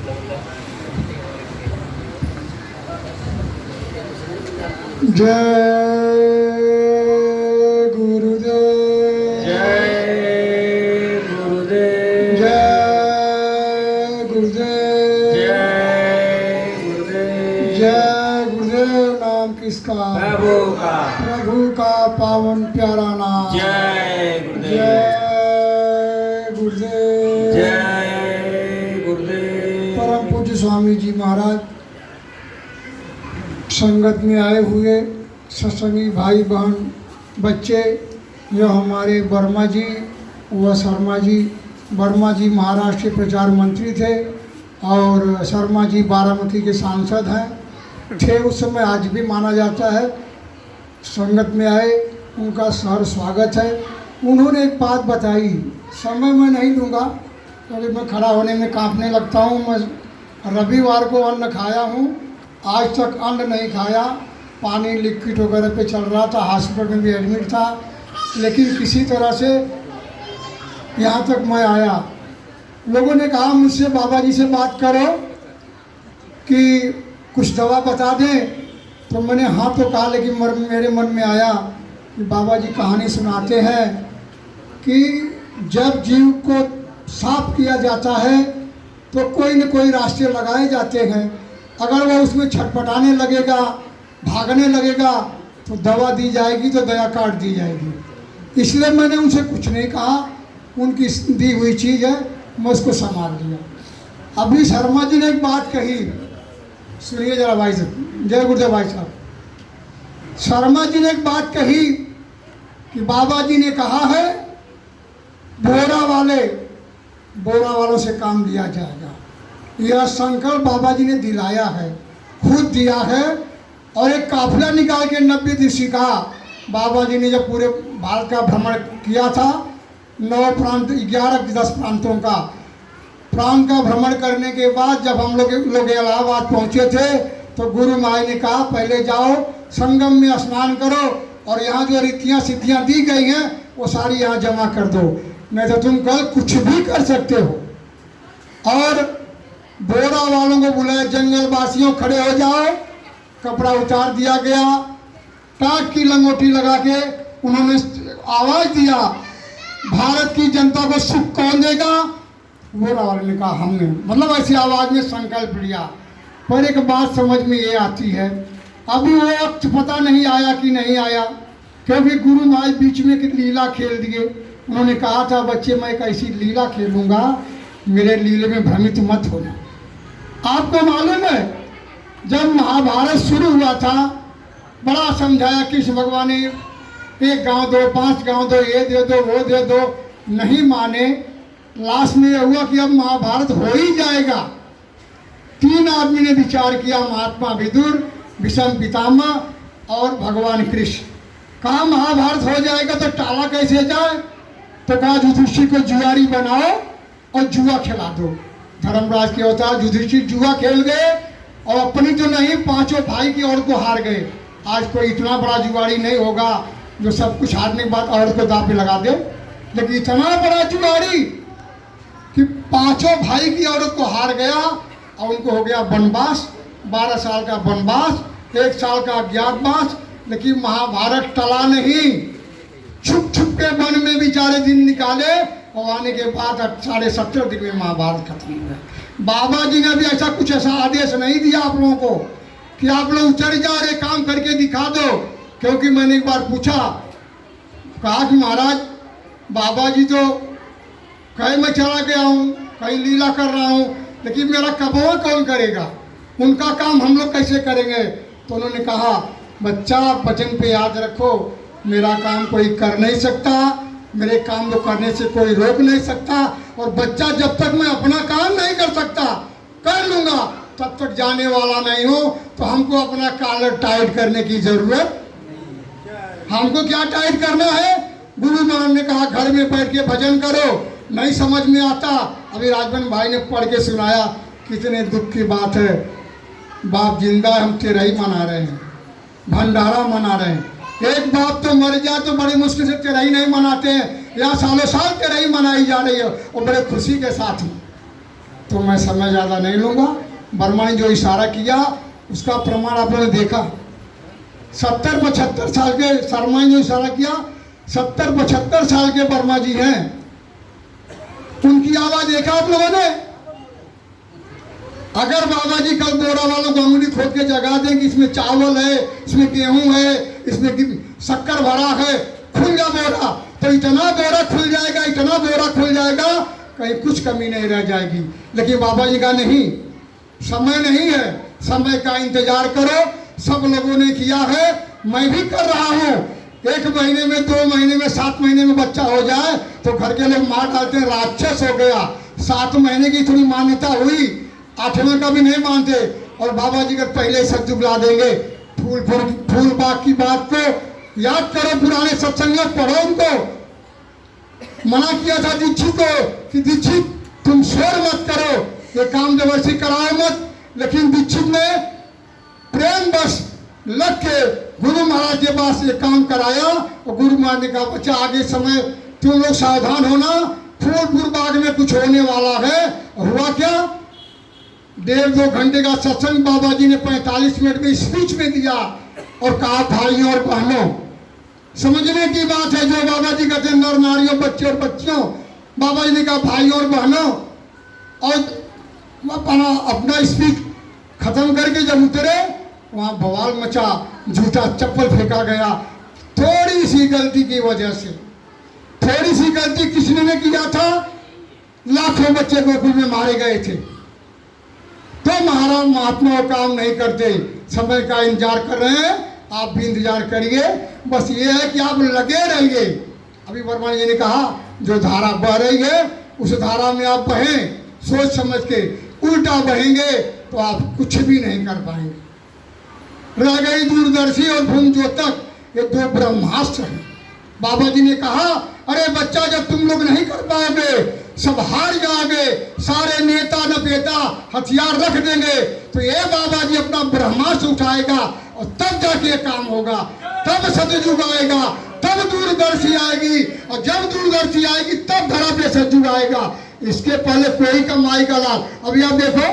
जय गुरुदेव, जय गुरुदेव, जय गुरुदेव, जय गुरुदेव, जय गुरुदेव। नाम किसका? प्रभु का। प्रभु का पावन प्यारा नाम। जय गुरुदेव, जय गुरुदेव, जय गुरुदेव। परम पूज्य स्वामी जी महाराज संगत में आए हुए सत्संगी भाई बहन बच्चे, जो हमारे वर्मा जी व शर्मा जी, वर्मा जी महाराष्ट्र के प्रचार मंत्री थे और शर्मा जी बारामती के सांसद हैं, थे उस समय, आज भी माना जाता है। संगत में आए, उनका सर स्वागत है। उन्होंने एक बात बताई, समय मैं नहीं दूंगा क्योंकि मैं खड़ा होने में कांपने लगता हूँ। मैं रविवार को अन्न खाया हूँ, आज तक अन्न नहीं खाया। पानी लिक्विड वगैरह पे चल रहा था, हॉस्पिटल में भी एडमिट था, लेकिन किसी तरह से यहाँ तक मैं आया। लोगों ने कहा मुझसे, बाबा जी से बात करो कि कुछ दवा बता दें, तो मैंने हाँ तो कहा, लेकिन मेरे मन में आया कि बाबा जी कहानी सुनाते हैं कि जब जीव को साफ किया जाता है तो कोई न कोई रास्ते लगाए जाते हैं। अगर वह उसमें छटपटाने लगेगा, भागने लगेगा, तो दवा दी जाएगी, तो दया काट दी जाएगी। इसलिए मैंने उनसे कुछ नहीं कहा, उनकी दी हुई चीज़ है, मैं उसको संभाल लिया। अभी शर्मा जी ने एक बात कही, सुनिए जरा भाई साहब। जय गुरुदेव भाई साहब। शर्मा जी ने एक बात कही कि बाबा जी ने कहा है बोरा वालों से काम लिया जाएगा। यह संकल्प बाबा जी ने दिलाया है, खुद दिया है। और एक काफिला निकाल के 90 दिवसीय का बाबा जी ने जब पूरे भारत का भ्रमण किया था, 9 प्रांत 11-10 प्रांतों का प्रांत का भ्रमण करने के बाद जब हम लोग इलाहाबाद पहुँचे थे तो गुरु माई ने कहा पहले जाओ संगम में स्नान करो और यहाँ जो रीतियाँ सिद्धियाँ दी गई हैं वो सारी यहाँ जमा कर दो, नहीं तो तुम कल कुछ भी कर सकते हो। और बोरा वालों को बुलाया, जंगल वासियों खड़े हो जाओ। कपड़ा उतार दिया गया, टाट की लंगोटी लगा के उन्होंने आवाज़ दिया, भारत की जनता को सुख कौन देगा? बोरा वाले ने कहा हमने। मतलब ऐसी आवाज़ में संकल्प लिया। पर एक बात समझ में ये आती है, अभी वो वक्त पता नहीं आया कि नहीं आया, क्योंकि गुरु महाराज बीच में एक लीला खेल दिए। उन्होंने कहा था बच्चे मैं एक ऐसी लीला खेलूँगा, मेरे लीले में भ्रमित मत होना। आपको मालूम है जब महाभारत शुरू हुआ था, बड़ा समझाया कृष्ण भगवान ने, 1 गांव दो, 5 गांव दो, ये दे दो, वो दे दो, नहीं माने। लास्ट में यह हुआ कि अब महाभारत हो ही जाएगा। 3 आदमी ने विचार किया, महात्मा विदुर, भीष्म पितामह और भगवान कृष्ण। कहा महाभारत हो जाएगा तो टाला कैसे जाए? तो कहा युधिष्ठिर को जुआरी बनाओ और जुआ खिला दो। धर्मराज के अवतार युधिष्ठिर जुआ खेल गए और अपनी तो नहीं, 5 भाई की औरत को हार गए। आज कोई इतना बड़ा जुआरी नहीं होगा जो सब कुछ हारने के बाद औरत को दांव पे लगा दे, लेकिन इतना बड़ा जुआरी कि 5 भाई की औरत को हार गया और उनको हो गया वनवास, 12 साल का वनवास, 1 साल का अज्ञातवास। लेकिन महाभारत टला नहीं, छुप छुप के वन में बेचारे दिन निकाले और आने के बाद 17.5 दिन में महाभारत खत्म हो गया। बाबा जी ने भी ऐसा कुछ ऐसा आदेश नहीं दिया आप लोगों को कि आप लोग चढ़ जाओ, एक काम करके दिखा दो। क्योंकि मैंने एक बार पूछा, कहा कि महाराज बाबा जी तो कहीं मैं चला गया हूँ, कहीं लीला कर रहा हूँ, लेकिन मेरा कबवा कौन करेगा? उनका काम हम लोग कैसे करेंगे? तो उन्होंने कहा बच्चा वचन पे याद रखो, मेरा काम कोई कर नहीं सकता, मेरे काम को करने से कोई रोक नहीं सकता। और बच्चा जब तक मैं अपना काम नहीं कर सकता, कर लूँगा, तब तक जाने वाला नहीं हो। तो हमको अपना कॉलर टाइट करने की ज़रूरत, हमको क्या टाइट करना है? गुरु महाराज ने कहा घर में बैठ के भजन करो, नहीं समझ में आता। अभी राजबन भाई ने पढ़ के सुनाया, कितने दुख की बात है। बाप जिंदा है, हम तेरा ही मना रहे हैं, भंडारा मना रहे हैं। एक बाप तो मर जाए तो बड़ी मुश्किल से तेरा ही नहीं मनाते हैं, यहाँ सालों साल तेरा ही मनाई जा रही है और बड़े खुशी के साथ में। तो मैं समय ज़्यादा नहीं लूँगा। वर्मा ने जो इशारा किया उसका प्रमाण आप लोगों ने देखा। 70-75 साल के शर्मा ने जो इशारा किया, 70-75 साल के वर्मा जी हैं, उनकी आवाज़ देखा आप लोगों ने। अगर बाबा जी कल बोरा वालों को अंगुली खोद के जगा दें कि इसमें चावल है, इसमें गेहूं है, इसमें शक्कर भरा है, खुल जा बोरा, तो इतना बोरा खुल जाएगा, इतना बोरा खुल जाएगा, कहीं कुछ कमी नहीं रह जाएगी। लेकिन बाबा जी का नहीं, समय नहीं है, समय का इंतजार करो। सब लोगों ने किया है, मैं भी कर रहा हूँ। 1 महीने में, 2 महीने में, 7 महीने में बच्चा हो जाए तो घर के लोग मार डालते हैं, राक्षस हो गया। 7 महीने की थोड़ी मान्यता हुई, 8वें का भी नहीं मानते। और बाबा जी का पहले सज्जू बुला देंगे। फूल बाग की बात को याद करो, पुराने सत्संग में पढ़ो। उनको मना किया था दीक्षित को कि दीक्षित तुम शोर मत करो, ये काम जबरदस्ती कराओ मत। लेकिन दीक्षित ने प्रेम बस लग के गुरु महाराज के पास ये काम कराया। और गुरु महाराज ने कहा बच्चा आगे समय तुम लोग सावधान होना, फूलपुर बाग में कुछ होने वाला है। हुआ क्या, 1.5-2 घंटे का सत्संग बाबा जी ने 45 मिनट में स्पीच में दिया और कहा भाइयों और बहनों, समझने की बात है जो बाबा जी कहते हैं नर नारियों, बच्चे और बच्चियों। बाबा जी ने कहा भाइयों और बहनों, और अपना स्पीच खत्म करके जब उतरे वहाँ बवाल मचा, जूता चप्पल फेंका गया। थोड़ी सी गलती की वजह से, थोड़ी सी गलती किसने ने किया था, लाखों बच्चे गोकुल में मारे गए थे। तो महाराज महात्मा काम नहीं करते, समय का इंतजार कर रहे हैं, आप भी इंतजार करिए। बस ये है कि आप लगे रहिए। अभी वर्मा जी ने कहा जो धारा बह रही है उस धारा में आप बहें, सोच समझ के। उल्टा बहेंगे तो आप कुछ भी नहीं कर पाएंगे। रह गई दूरदर्शी और भूम ज्योतक, ये 2 ब्रह्मास्त्र हैं। बाबा जी ने कहा अरे बच्चा जब तुम लोग नहीं कर पाओगे, सब हार जाओगे, सारे नेता नपेता हथियार रख देंगे, तो ये बाबा जी अपना ब्रह्मास्त्र उठाएगा और तब जाके काम होगा, तब सतयुग आएगा, तब दूरदर्शी आएगी। और जब दूरदर्शी आएगी तब धरा पे सतयुग आएगा। इसके पहले कोई कमाई का लाभ। अभी आप देखो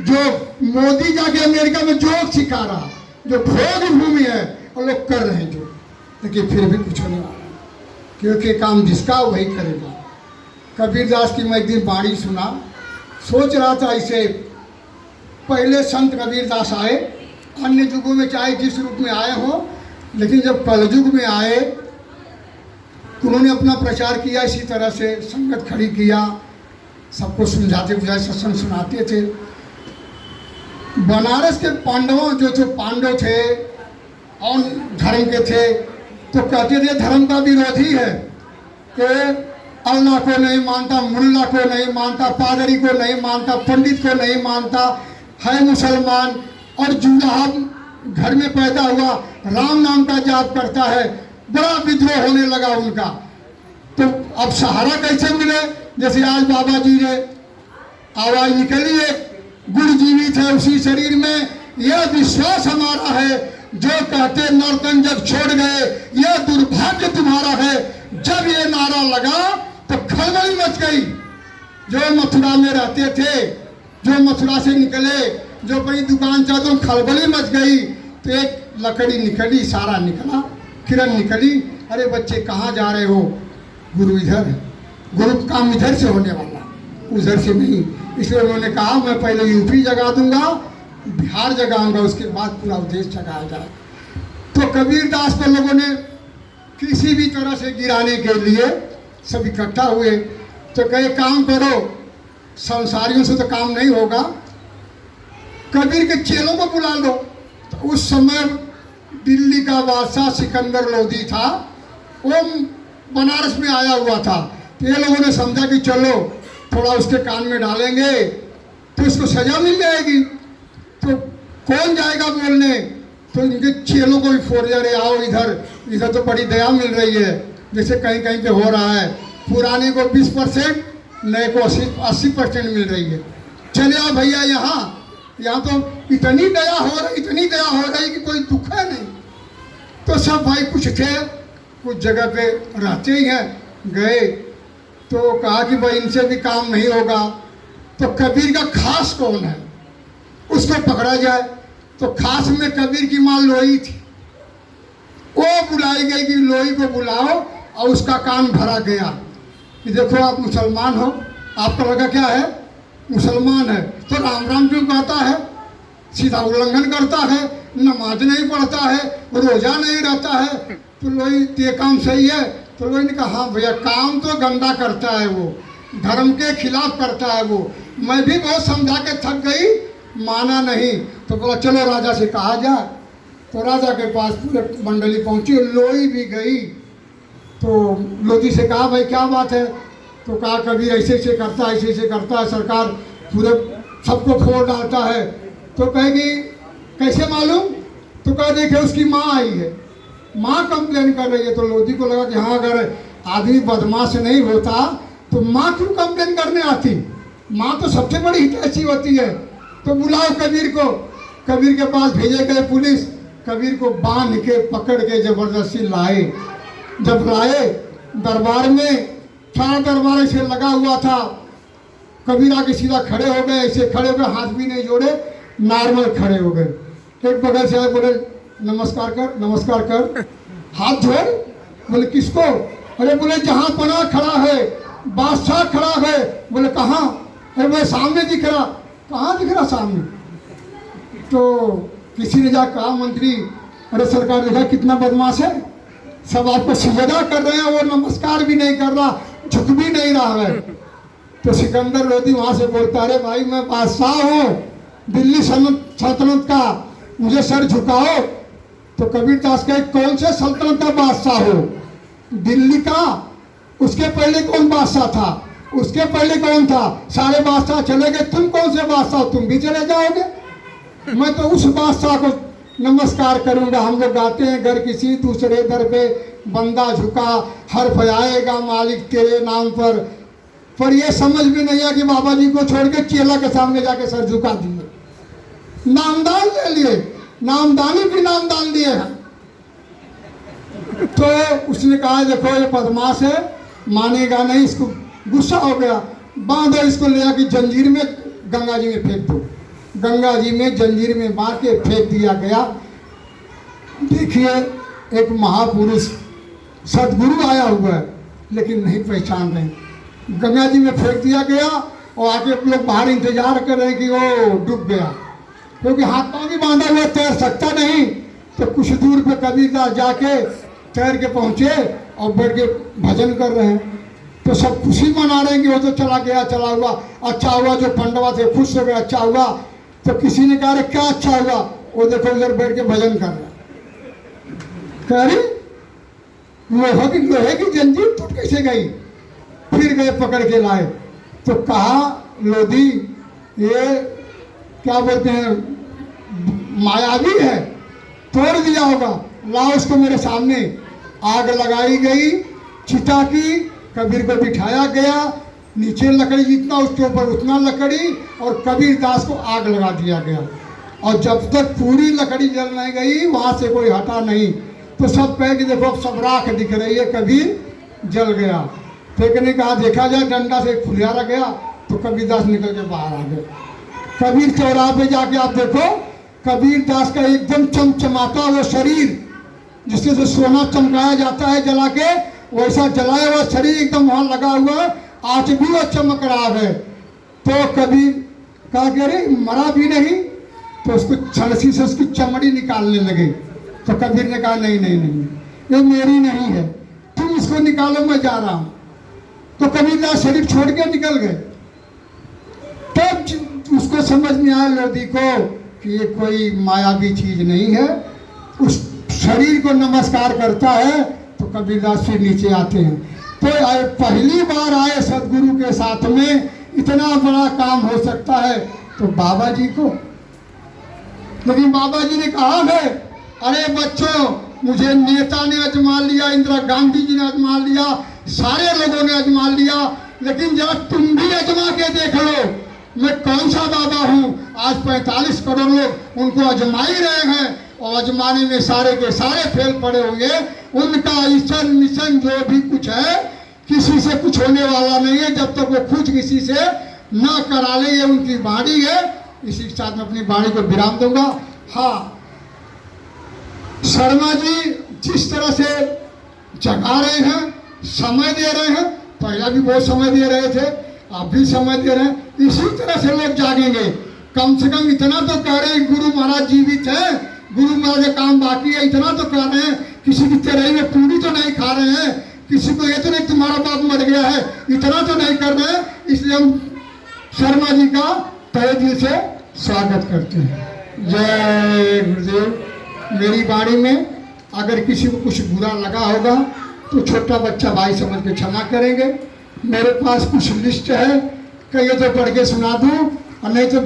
जो मोदी जाके अमेरिका में जोग सिखा रहा, जो भोग भूमि है, और लोग कर रहे हैं जो, लेकिन फिर भी कुछ होने वाला है, क्योंकि काम जिसका वही करेगा। कबीरदास की मैं एक दिन वाणी सुना, सोच रहा था इसे। पहले संत कबीरदास आए, अन्य युगों में चाहे जिस रूप में आए हो, लेकिन जब कलयुग में आए उन्होंने अपना प्रचार किया, इसी तरह से संगत खड़ी किया, सबको समझाते बुझाते सत्संग सुनाते थे। बनारस के पांडवों जो पांडव थे और धर्म के थे, तो कहते थे धर्म का विरोधी है कि अल्लाह को नहीं मानता, मुल्ला को नहीं मानता, पादरी को नहीं मानता, पंडित को नहीं मानता, है मुसलमान, और जूझा घर में पैदा हुआ, राम नाम का जाप करता है। बड़ा विद्रोह होने लगा उनका। तो अब सहारा कैसे मिले, जैसे आज बाबा जी ने आवाज निकली है, गुण जीवित है उसी शरीर में, यह विश्वास हमारा है, जो कहते नर्तन जब छोड़ गए, यह दुर्भाग्य तुम्हारा है। जब ये नारा लगा तो खलबली मच गई। जो मथुरा में रहते थे, जो मथुरा से निकले, जो अपनी दुकान चाहते, खलबली मच गई। तो एक लकड़ी निकली, सारा निकला, किरण निकली, अरे बच्चे कहाँ जा रहे हो, गुरु इधर है, गुरु काम इधर से होने वाला, उधर से नहीं। इसलिए उन्होंने कहा मैं पहले यूपी जगा दूंगा, बिहार जगाऊंगा, उसके बाद पूरा देश जगाया जाए। तो कबीरदास को लोगों ने किसी भी तरह से गिराने के लिए सब इकट्ठा हुए। तो कहे काम करो, संसारियों से तो काम नहीं होगा, कबीर के चेलों को बुला लो। तो उस समय दिल्ली का बादशाह सिकंदर लोधी था, वो बनारस में आया हुआ था। तो ये लोगों ने समझा कि चलो थोड़ा उसके कान में डालेंगे तो इसको सजा मिल जाएगी। तो कौन जाएगा बोलने, तो इनके चेलों को भी फोड़ जा रहे, आओ इधर, इधर तो बड़ी दया मिल रही है, जैसे कहीं कहीं पे हो रहा है, पुराने को 20%, नए को 80% मिल रही है। चले आओ भैया, यहाँ तो इतनी दया हो रही, इतनी दया हो रही कि कोई दुख है नहीं। तो सब भाई कुछ थे, कुछ जगह पे रहते ही हैं, गए तो कहा कि भाई इनसे भी काम नहीं होगा, तो कबीर का खास कौन है उसको पकड़ा जाए। तो खास में कबीर की माँ लोई थी, वो बुलाई गई कि लोई को बुलाओ, और उसका कान भरा गया कि देखो आप मुसलमान हो, आपका लड़का क्या है, मुसलमान है, तो राम राम क्यों कहता है, सीधा उल्लंघन करता है, नमाज नहीं पढ़ता है, रोजा नहीं रहता है, तो लोई ये काम सही है। तो लोई ने कहा हाँ भैया, काम तो गंदा करता है, वो धर्म के खिलाफ करता है वो, मैं भी बहुत समझा के थक गई, माना नहीं। तो बोला चलो राजा से कहा जाए। तो राजा के पास पूरे मंडली पहुंची, लोई भी गई। तो लोधी से कहा भाई क्या बात है, तो कहा कबीर ऐसे ऐसे करता है, ऐसे ऐसे करता है, सरकार पूरे सबको फोड़ डालता है। तो कहेगी कैसे मालूम, तो कहा देखे उसकी माँ आई है, माँ कंप्लेन कर रही है। तो लोधी को लगा कि हाँ अगर आदमी बदमाश नहीं होता तो माँ क्यों कंप्लेन करने आती, माँ तो सबसे बड़ी हितैषी होती है। तो बुलाओ कबीर को, कबीर के पास भेजे गए पुलिस, कबीर को बांध के पकड़ के जबरदस्ती लाए। जब लाए दरबार में, सारा दरबार ऐसे लगा हुआ था, कबीर आके सीधा खड़े हो गए, ऐसे खड़े हो गए, हाथ भी नहीं जोड़े, नॉर्मल खड़े हो गए। एक बगल से आए, बोले नमस्कार कर, नमस्कार कर, हाथ जोड़। बोले किसको, अरे बोले जहाँ पना खड़ा है, बादशाह खड़ा है। बोले कहाँ, अरे बोले सामने दिख रहा, कहाँ दिख रहा सामने। तो किसी ने जाकर कहा मंत्री, अरे सरकार देखा कितना बदमाश है, सब आपको सजदा कर रहे हैं, वो नमस्कार भी नहीं कर रहा, झुक भी नहीं रहा है। तो सिकंदर लोधी वहाँ से बोलता, अरे भाई मैं बादशाह हूँ दिल्ली सल्तनत का, मुझे सर झुकाओ। तो कबीर दास कहे कौन से सल्तनत का बादशाह हो, दिल्ली का, उसके पहले कौन बादशाह था, उसके पहले कौन था, सारे बादशाह चले गए, तुम कौन से बादशाह, तुम भी चले जाओगे। मैं तो उस बादशाह को नमस्कार करूंगा। हम लोग गाते हैं, घर किसी दूसरे दर पे बंदा झुका, हर्फ आएगा मालिक तेरे नाम पर ये समझ भी नहीं है कि बाबा जी को छोड़ के चेला के सामने जाके सर झुका दिए, नामदान ले लिए, नामदानी भी नामदान दिए हैं। तो उसने कहा देखो ये बदमाश है, मानेगा नहीं, इसको गुस्सा हो गया, बांधो इसको, ले आके जंजीर में गंगा जी में फेंक दो। गंगा जी में जंजीर में बांध के फेंक दिया गया। देखिए एक महापुरुष सदगुरु आया हुआ है लेकिन नहीं पहचान रहे, गंगा जी में फेंक दिया गया और आके लोग बाहर इंतजार कर रहे हैं कि वो डूब गया, क्योंकि हाथ पाँव भी बांधा हुआ, तैर सकता नहीं। तो कुछ दूर पे कबीरदास जाके तैर के पहुँचे और बैठ के भजन कर रहे हैं। तो सब खुशी मना रहे हैं कि वो तो चला गया, चला हुआ, अच्छा हुआ। जो पंडवा थे खुश हो गए, अच्छा हुआ। तो किसी ने कहा क्या अच्छा हुआ, वो देखो उधर बैठ के भजन कर रहा, कह रही लोहे की जंजीर टूट कैसे गई, फिर गए पकड़ के लाए। तो कहा लोधी ये क्या बोलते हैं मायावी है, तोड़ दिया होगा, लाओ उसको मेरे सामने। आग लगाई गई, चिता की, कबीर को बिठाया गया, नीचे लकड़ी जितना उसके ऊपर उतना लकड़ी, और कबीर दास को आग लगा दिया गया। और जब तक पूरी लकड़ी जल नहीं गई वहाँ से कोई हटा नहीं। तो सब कहे कि देखो अब सब राख दिख रही है, कबीर जल गया। फेंकने कहा देखा जाए, डंडा से खुलियारा गया तो कबीर दास निकल के बाहर आ गए। कबीर चौराहे पे जाके आप देखो, कबीर दास का एकदम चमचमाता वो शरीर, जिससे जो सोना चमकाया जाता है जला के, वैसा जलाया हुआ शरीर एकदम वहाँ लगा हुआ, आज भी वो चमक रहा है। तो कबीर कहा कि अरे मरा भी नहीं, तो उसको छलसी से उसकी चमड़ी निकालने लगे। तो कबीर ने कहा नहीं नहीं नहीं, ये मेरी नहीं है, तुम इसको निकालो, मैं जा रहा हूँ। तो कबीर दास शरीर छोड़ के निकल गए। तब उसको समझ में आया लोधी को कि ये कोई मायावी चीज नहीं है। उस शरीर को नमस्कार करता है तो कबीरदास फिर नीचे आते हैं। तो पहली बार आए सदगुरु के साथ में, इतना बड़ा काम हो सकता है तो बाबा जी को। लेकिन बाबा जी ने कहा है अरे बच्चों, मुझे नेता ने अजमा लिया, इंदिरा गांधी जी ने अजमा लिया, सारे लोगों ने अजमा लिया, लेकिन जरा तुम भी अजमा के देख लो मैं कौन सा बाबा हूँ। आज 45 करोड़ लोग उनको अजमा ही रहे हैं और अजमाने में सारे के सारे फेल पड़े होंगे। उनका ईश्वर मिशन जो भी कुछ है किसी से कुछ होने वाला नहीं है जब तक वो खुद किसी से ना करा ले। ये उनकी वाणी है। इसी के साथ में अपनी वाणी को विराम दूंगा। हाँ, शर्मा जी जिस तरह से जगा रहे हैं, समय दे रहे हैं, पहला भी बहुत समय दे रहे थे, अब भी समय दे रहे हैं, इसी तरह से लोग जागेंगे। कम से कम इतना तो कह रहे हैं गुरु महाराज जीवित है, गुरु महाराज का काम बाकी है, इतना तो कह रहे हैं। किसी की तेरही में पूरी तो नहीं खा रहे हैं, किसी को ये तो नहीं तुम्हारा बाप मर गया है, इतना तो नहीं कर रहे हैं। इसलिए हम शर्मा जी का तहे दिल से स्वागत करते हैं। जय गुरुदेव। मेरी वाणी में अगर किसी को कुछ बुरा लगा होगा तो छोटा बच्चा भाई समझ के क्षमा करेंगे। मेरे पास कुछ लिस्ट है, कहीं तो पढ़ के सुना दूं और नहीं तो